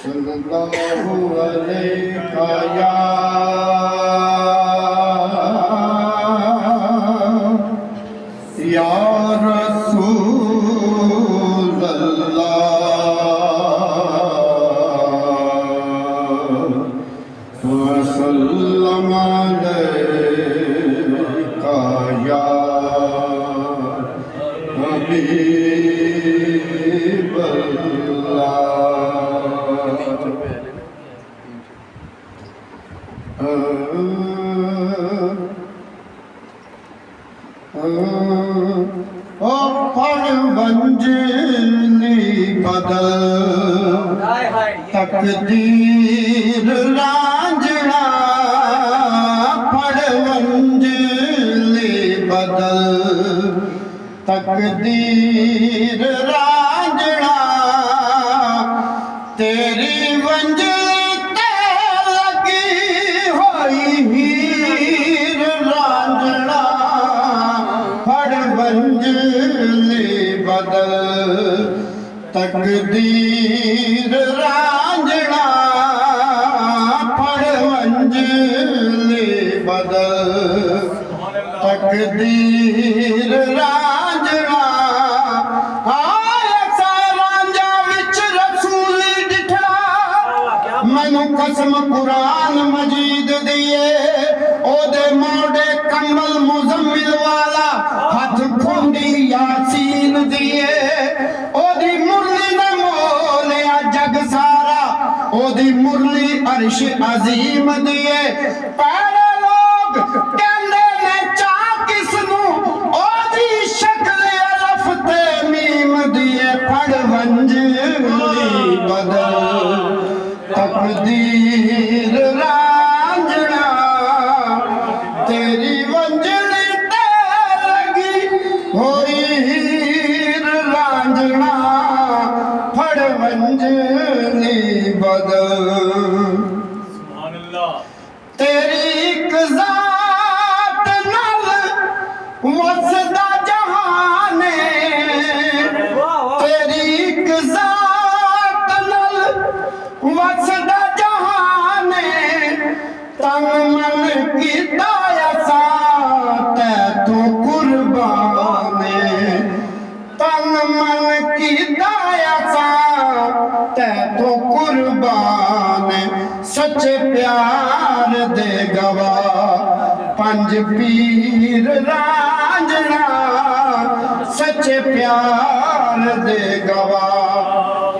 सल्लल्लाहु अलैका या रसूल अल्लाह वसल्लम अलैका या हबीब अल्लाह। ओ फड़ मंजिली बदल तकदीर लांझना फड़ मंजिली बदल तकदीर लांझना तेरी मंजिल ते लगी होई हीर लांझना फड़ मंजिली बदल तकदीर लांझना फड़ मंजिली बदल तकदीर लांझना। मैनू कसम कुरान मजीद दिए ओदे मोड़े कमल मुजम्मिल वाला हाथ खुंडी यासीन दिए ओदी मुरली ने मोलिया जग सारा ओदी मुरली अर्श अजीम दिए पैरे लोग कहंदे ने चा किसनू ओदी शक्ल अलफ ते मीम दिए फड़ मंजिली बदल तकदीर लांझना तेरी मंजिल ते लगी होई हीर लांझना फड़ मंजिली बदल। तेरी एक ज़ात नाल वसदा जहान तेरी एक ज़ात नाल वसदा जहान तन मन कीता असा तै तू कुर्बान तन मन कीता असा तै तू कुर्बान सच्चे प्यार दे गवाह पंज पीर लांझना सच्चे प्यार दे गवाह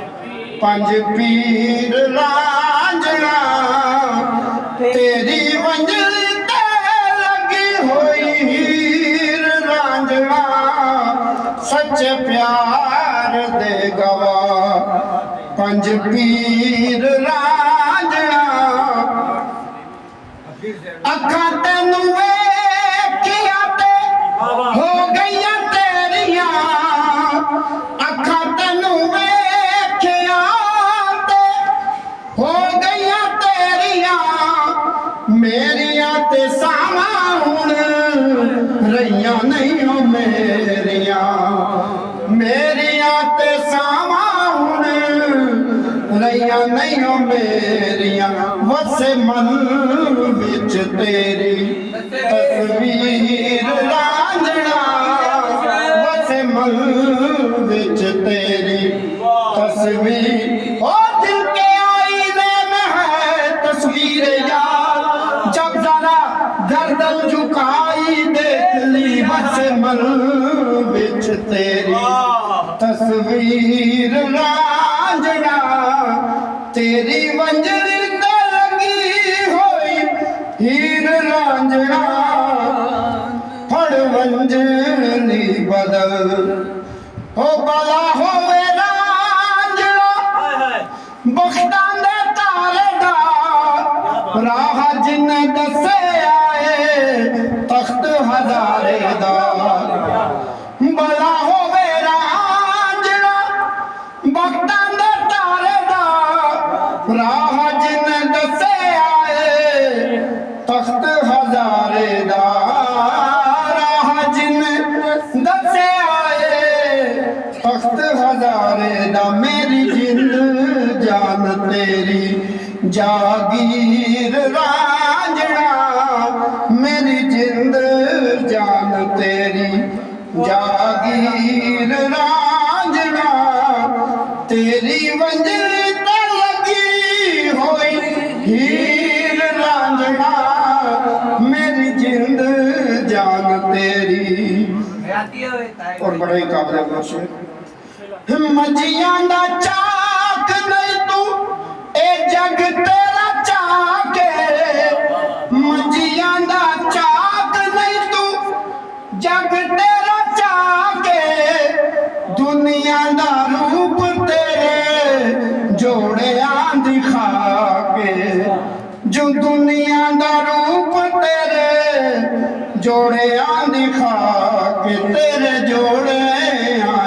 पंज पीर लांझना तेरी मंजिल ते लगी होई हीर लांझना सच्चे प्यार दे गवाह पंज पीर लांझना। अखां तैनू वेखिया ते हो गईयां तेरियां अखां तैनू वेखिया ते हो गईयां तेरियां मेरियां ते सावां हुण रहियां नहीं हो मेरियां मेरियां ते सावां हुण रहियां नहीं हो मेरियां वसे मन विच तेरी तस्वीर लांझना वसे मन विच तेरी तस्वीर ओ दिल के आईने में है तस्वीर यार जब जरा गर्दन झुकाई देख ली वसे मन विच तेरी तस्वीर लांझना तेरी मंजिल ते लगी होई हीर लांझना फड़ मंजिली बदल हो बला होवे लांझना बख्तां दे तारे दा राह जिन दसे आए तख्त हजारे दा बला होवे लांझना बख्तां दे तारे दा राह जिन दसे आए तख्त हजारे दा राह जिन दसे आए प्यारे दा मेरी जिंद जान तेरी जागीर रांझणा मेरी जिंद जान तेरी जागीर रांझणा तेरी वंजली ते लगी होई हीर रांझणा मेरी जिंद जान तेरी। और बड़े काबले वर्षे मजियां दा चाक नहीं तू ए जग तेरा चाके मजियां दा चाक नहीं तू जग तेरा चाके दुनिया दा रूप तेरे जोड़ियां दिखा के जो दुनिया दा रूप तेरे जोड़ियां दिखा के तेरे जोड़े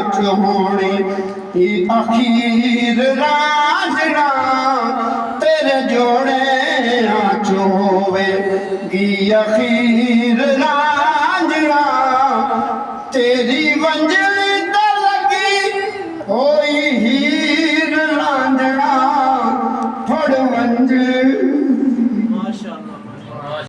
च होने अखीर रांझणा तेरे जोड़े च होवे गी अखीर